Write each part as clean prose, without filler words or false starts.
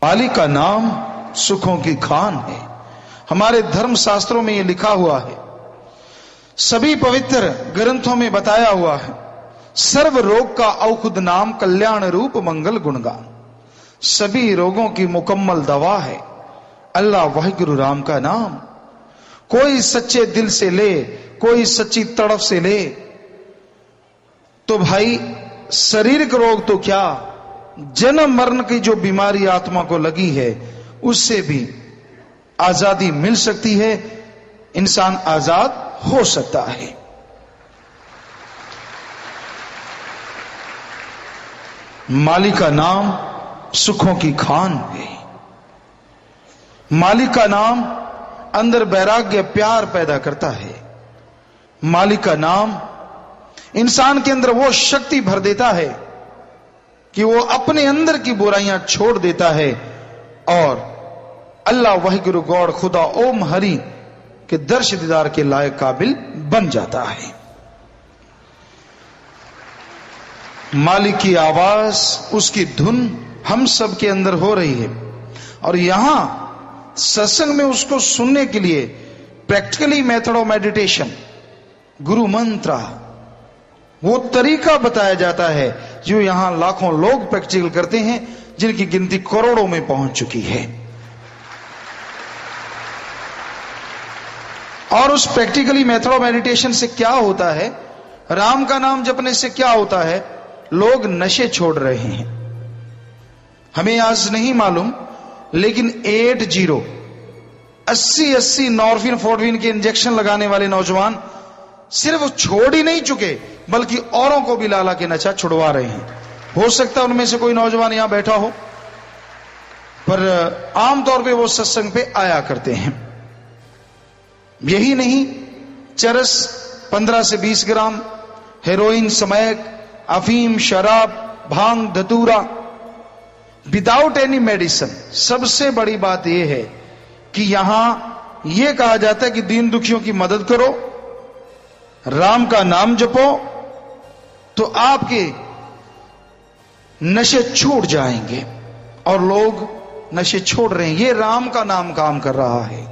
माली का नाम सुखों की खान है। हमारे धर्म शास्त्रों में यह लिखा हुआ है, सभी पवित्र ग्रंथों में बताया हुआ है, सर्व रोग का औषध नाम कल्याण रूप मंगल गुणगान। सभी रोगों की मुकम्मल दवा है अल्लाह वाहिगुरु राम का नाम। कोई सच्चे दिल से ले, कोई सच्ची तड़फ से ले तो भाई शारीरिक रोग तो क्या, जन्म मरण की जो बीमारी आत्मा को लगी है उससे भी आजादी मिल सकती है, इंसान आजाद हो सकता है। माली का नाम सुखों की खान है। माली का नाम अंदर वैराग्य प्यार पैदा करता है। माली का नाम इंसान के अंदर वो शक्ति भर देता है कि वो अपने अंदर की बुराइयां छोड़ देता है और अल्लाह वाहिगुरु गौड़ खुदा ओम हरि के दर्श दीदार के लायक काबिल बन जाता है। मालिक की आवाज, उसकी धुन हम सब के अंदर हो रही है और यहां सत्संग में उसको सुनने के लिए प्रैक्टिकली मेथड ऑफ मेडिटेशन, गुरु मंत्र, वो तरीका बताया जाता है जो यहां लाखों लोग प्रैक्टिकल करते हैं, जिनकी गिनती करोड़ों में पहुंच चुकी है। और उस प्रैक्टिकली मेथड ऑफ मेडिटेशन से क्या होता है, राम का नाम जपने से क्या होता है, लोग नशे छोड़ रहे हैं। हमें आज नहीं मालूम, लेकिन 80 नॉर्फिन फोर्डविन के इंजेक्शन लगाने वाले नौजवान सिर्फ छोड़ ही नहीं चुके बल्कि औरों को भी लाला के नशा छुड़वा रहे हैं। हो सकता है उनमें से कोई नौजवान यहां बैठा हो, पर आमतौर पे वो सत्संग पे आया करते हैं। यही नहीं, चरस 15 से 20 ग्राम, हेरोइन, स्मैक, अफीम, शराब, भांग, धतूरा, विदाउट एनी मेडिसिन। सबसे बड़ी बात यह है कि यहां यह कहा जाता है कि दीन दुखियों की मदद करो, राम का नाम जपो तो आपके नशे छूट जाएंगे। और लोग नशे छोड़ रहे हैं, ये राम का नाम काम कर रहा है।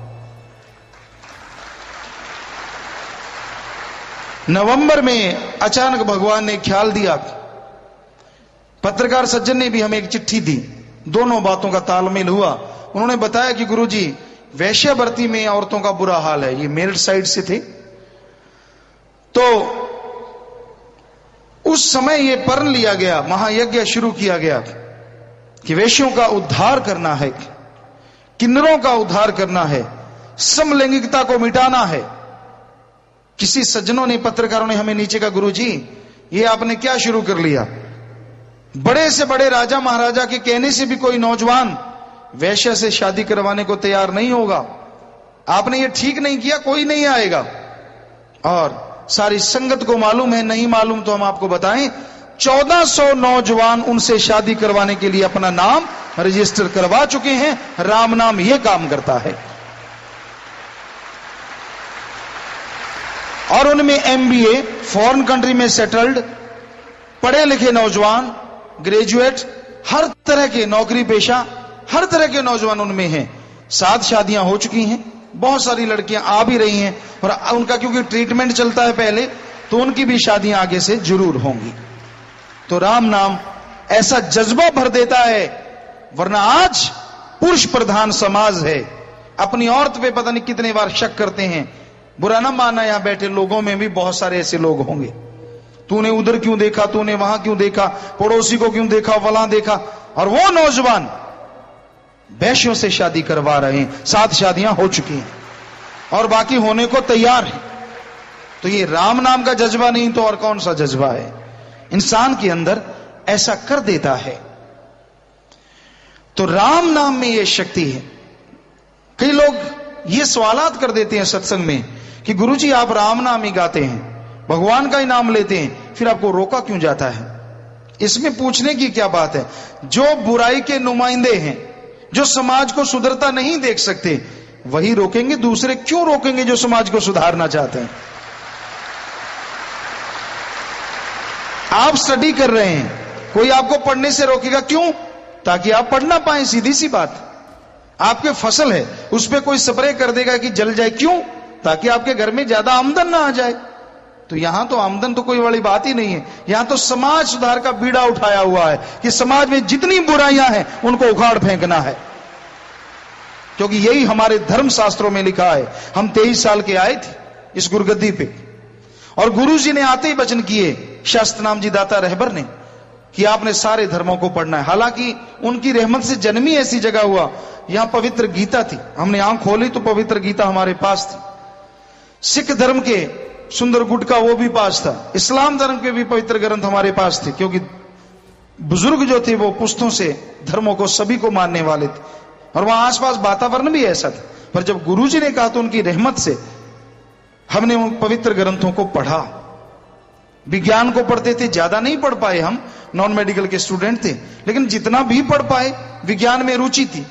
नवंबर में अचानक भगवान ने ख्याल दिया, पत्रकार सज्जन ने भी हमें एक चिट्ठी दी, दोनों बातों का तालमेल हुआ। उन्होंने बताया कि गुरुजी, वैश्यावृत्ति में औरतों का बुरा हाल है। ये मेरठ साइड से थे। तो उस समय ये प्रण लिया गया, महायज्ञ शुरू किया गया कि वैश्यों का उद्धार करना है, किन्नरों का उद्धार करना है, समलैंगिकता को मिटाना है। किसी सज्जनों ने, पत्रकारों ने हमें नीचे कहा, गुरुजी ये आपने क्या शुरू कर लिया, बड़े से बड़े राजा महाराजा के कहने से भी कोई नौजवान वैश्या से शादी करवाने को तैयार नहीं होगा। आपने ये ठीक नहीं किया, कोई नहीं आएगा। और सारी संगत को मालूम है, नहीं मालूम तो हम आपको बताएं, 1400 नौजवान उनसे शादी करवाने के लिए अपना नाम रजिस्टर करवा चुके हैं। राम नाम यह काम करता है। और उनमें MBA, फॉरेन कंट्री में सेटल्ड, पढ़े लिखे नौजवान, ग्रेजुएट, हर तरह के नौकरी पेशा, हर तरह के नौजवान उनमें हैं। 7 शादियां हो चुकी हैं, बहुत सारी लड़कियां आ भी रही हैं और उनका क्योंकि ट्रीटमेंट चलता है पहले, तो उनकी भी शादियां आगे से जरूर होंगी। तो राम नाम ऐसा जज्बा भर देता है, वरना आज पुरुष प्रधान समाज है। अपनी औरत पे पता नहीं कितने बार शक करते हैं। बुरा ना माना, यहां बैठे लोगों में भी बहुत सारे ऐसे लोग होंगे, तूने उधर क्यों देखा, तूने वहां क्यों देखा, पड़ोसी को क्यों देखा, फलां देखा। और वो नौजवान वैश्यों से शादी करवा रहे हैं। 7 शादियां हो चुकी हैं और बाकी होने को तैयार है। तो ये राम नाम का जज्बा नहीं तो और कौन सा जज्बा है, इंसान के अंदर ऐसा कर देता है। तो राम नाम में यह शक्ति है। कई लोग ये सवालात कर देते हैं सत्संग में कि गुरुजी आप राम नाम ही गाते हैं, भगवान का ही नाम लेते हैं, फिर आपको रोका क्यों जाता है? इसमें पूछने की क्या बात है? जो बुराई के नुमाइंदे हैं, जो समाज को सुधरता नहीं देख सकते, वही रोकेंगे। दूसरे क्यों रोकेंगे जो समाज को सुधारना चाहते हैं? आप स्टडी कर रहे हैं, कोई आपको पढ़ने से रोकेगा क्यों? ताकि आप पढ़ ना पाए। सीधी सी बात, आपके फसल है उस पर कोई स्प्रे कर देगा कि जल जाए, क्यों? ताकि आपके घर में ज्यादा आमदन ना आ जाए। तो यहां तो आमदन तो कोई बड़ी बात ही नहीं है, यहां तो समाज सुधार का बीड़ा उठाया हुआ है कि समाज में जितनी बुराइयां हैं उनको उखाड़ फेंकना है, क्योंकि यही हमारे धर्म शास्त्रों में लिखा है। हम 23 साल के आए थे इस गुरगद्दी पे, और गुरु जी ने आते ही वचन किए, शास्त्र नाम जी दाता रहबर ने, कि आपने सारे धर्मों को पढ़ना है। हालांकि उनकी रहमत से जन्म ही ऐसी जगह हुआ, यहां पवित्र गीता थी। हमने आंख खोली तो पवित्र गीता हमारे पास थी। सिख धर्म के सुंदर गुटका वो भी पास था, इस्लाम धर्म के भी पवित्र ग्रंथ हमारे पास थे, क्योंकि बुजुर्ग जो थे वो पुश्तों से धर्मों को सभी को मानने वाले थे, और वहां आसपास वातावरण भी ऐसा था। पर जब गुरुजी ने कहा तो उनकी रहमत से हमने उन पवित्र ग्रंथों को पढ़ा। विज्ञान को पढ़ते थे, ज्यादा नहीं पढ़ पाए, हम नॉन मेडिकल के स्टूडेंट थे, लेकिन जितना भी पढ़ पाए विज्ञान में रुचि थी,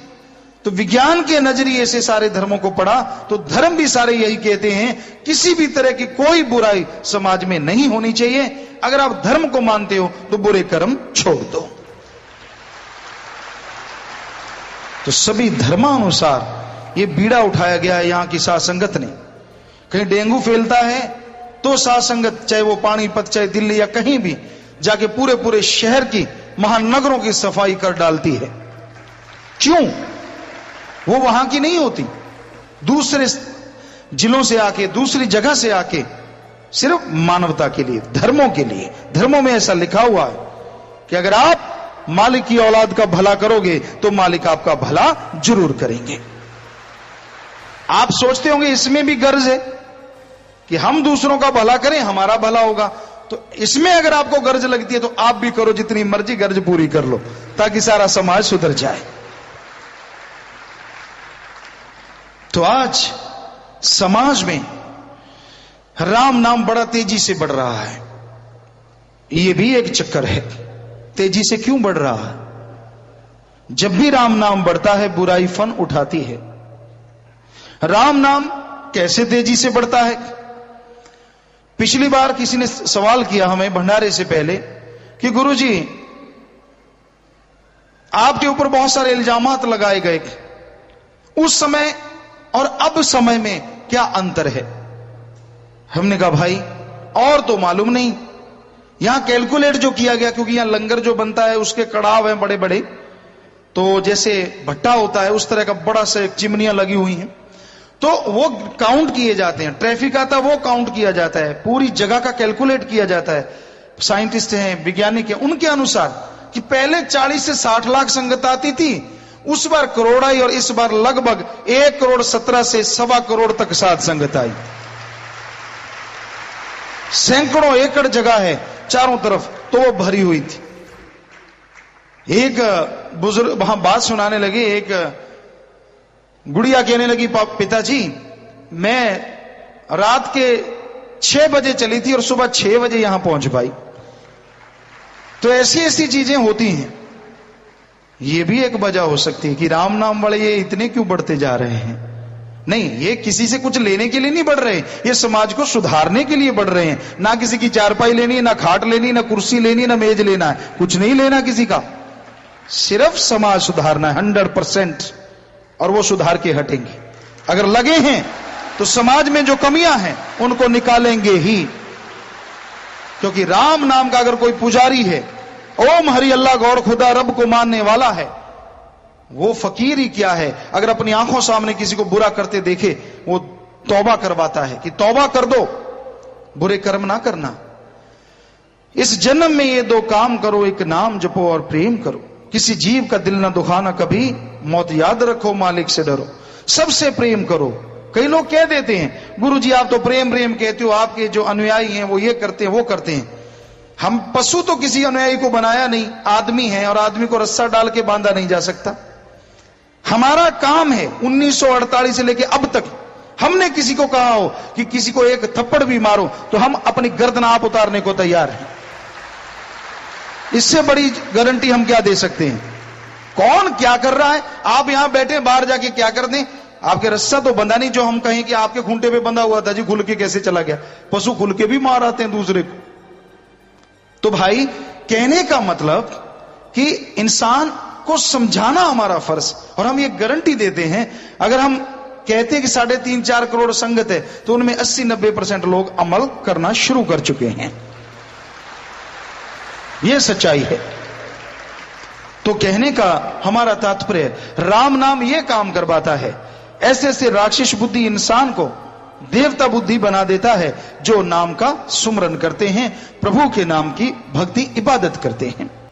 तो विज्ञान के नजरिए से सारे धर्मों को पढ़ा। तो धर्म भी सारे यही कहते हैं, किसी भी तरह की कोई बुराई समाज में नहीं होनी चाहिए। अगर आप धर्म को मानते हो तो बुरे कर्म छोड़ दो। तो सभी धर्मानुसार ये बीड़ा उठाया गया है यहां की साध संगत ने। कहीं डेंगू फैलता है तो साध संगत, चाहे वो पानीपत, चाहे दिल्ली या कहीं भी, जाके पूरे पूरे शहर की, महानगरों की सफाई कर डालती है। क्यों? वो वहां की नहीं होती, दूसरे जिलों से आके, दूसरी जगह से आके, सिर्फ मानवता के लिए, धर्मों के लिए। धर्मों में ऐसा लिखा हुआ है कि अगर आप मालिक की औलाद का भला करोगे तो मालिक आपका भला जरूर करेंगे। आप सोचते होंगे इसमें भी गर्ज है कि हम दूसरों का भला करें, हमारा भला होगा। तो इसमें अगर आपको गर्ज लगती है तो आप भी करो, जितनी मर्जी गर्ज पूरी कर लो, ताकि सारा समाज सुधर जाए। तो आज समाज में राम नाम बड़ा तेजी से बढ़ रहा है। यह भी एक चक्कर है, तेजी से क्यों बढ़ रहा है? जब भी राम नाम बढ़ता है बुराई फन उठाती है। राम नाम कैसे तेजी से बढ़ता है? पिछली बार किसी ने सवाल किया हमें भंडारे से पहले कि गुरुजी आपके ऊपर बहुत सारे इल्जामात लगाए गए, उस समय और अब समय में क्या अंतर है? हमने कहा भाई और तो मालूम नहीं, यहां कैलकुलेट जो किया गया, क्योंकि यहां लंगर जो बनता है उसके कड़ाव हैं बड़े बड़े, तो जैसे भट्टा होता है उस तरह का बड़ा से चिमनियां लगी हुई हैं, तो वो काउंट किए जाते हैं। ट्रैफिक आता वो काउंट किया जाता है, पूरी जगह का कैलकुलेट किया जाता है। साइंटिस्ट हैं, वैज्ञानिक हैं, उनके अनुसार कि पहले 40 से 60 लाख संगत आती थी, उस बार करोड़ आई, और इस बार लगभग 1,17,00,000 से 1.25 करोड़ तक साध संगत आई। सैकड़ों एकड़ जगह है चारों तरफ, तो वो भरी हुई थी। एक बुजुर्ग वहां बात सुनाने लगे, एक गुड़िया कहने लगी, पिताजी मैं रात के 6 बजे चली थी और सुबह 6 बजे यहां पहुंच पाई। तो ऐसी ऐसी चीजें होती हैं। ये भी एक वजह हो सकती है कि राम नाम वाले ये इतने क्यों बढ़ते जा रहे हैं। नहीं, ये किसी से कुछ लेने के लिए नहीं बढ़ रहे, ये समाज को सुधारने के लिए बढ़ रहे हैं। ना किसी की चारपाई लेनी है, ना खाट लेनी, ना कुर्सी लेनी, ना मेज लेना है, कुछ नहीं लेना किसी का, सिर्फ समाज सुधारना है 100%, और वो सुधार के हटेंगे। अगर लगे हैं तो समाज में जो कमियां हैं उनको निकालेंगे ही, क्योंकि राम नाम का अगर कोई पुजारी है, ओम हरि अल्लाह गौर खुदा रब को मानने वाला है, वो फकीर ही क्या है, अगर अपनी आंखों सामने किसी को बुरा करते देखे वो तौबा करवाता है कि तौबा कर दो, बुरे कर्म ना करना। इस जन्म में ये 2 काम करो, एक नाम जपो और प्रेम करो, किसी जीव का दिल ना दुखाना कभी, मौत याद रखो मालिक से डरो, सबसे प्रेम करो। कई लोग कह देते हैं गुरुजी आप तो प्रेम प्रेम कहते हो, आपके जो अनुयायी हैं वो ये करते हैं वो करते हैं। हम पशु तो किसी अनुयायी को बनाया नहीं, आदमी है, और आदमी को रस्सा डाल के बांधा नहीं जा सकता। हमारा काम है 1948 से लेके अब तक हमने किसी को कहा हो कि किसी को एक थप्पड़ भी मारो तो हम अपनी गर्दन आप उतारने को तैयार हैं। इससे बड़ी गारंटी हम क्या दे सकते हैं? कौन क्या कर रहा है? आप यहां बैठे, बाहर जाके क्या कर दें? आपके रस्सा तो बंधा नहीं जो हम कहें कि आपके खूंटे पे बंधा हुआ था जी, खुल के कैसे चला गया। पशु खुल के भी मार आते हैं दूसरे को। तो भाई कहने का मतलब कि इंसान को समझाना हमारा फर्ज। और हम ये गारंटी देते हैं, अगर हम कहते हैं कि 3.5-4 करोड़ संगत है, तो उनमें 80-90% लोग अमल करना शुरू कर चुके हैं। यह सच्चाई है। तो कहने का हमारा तात्पर्य, राम नाम यह काम करवाता है। ऐसे ऐसे राक्षस बुद्धि इंसान को देवता बुद्धि बना देता है, जो नाम का सुमरन करते हैं, प्रभु के नाम की भक्ति इबादत करते हैं।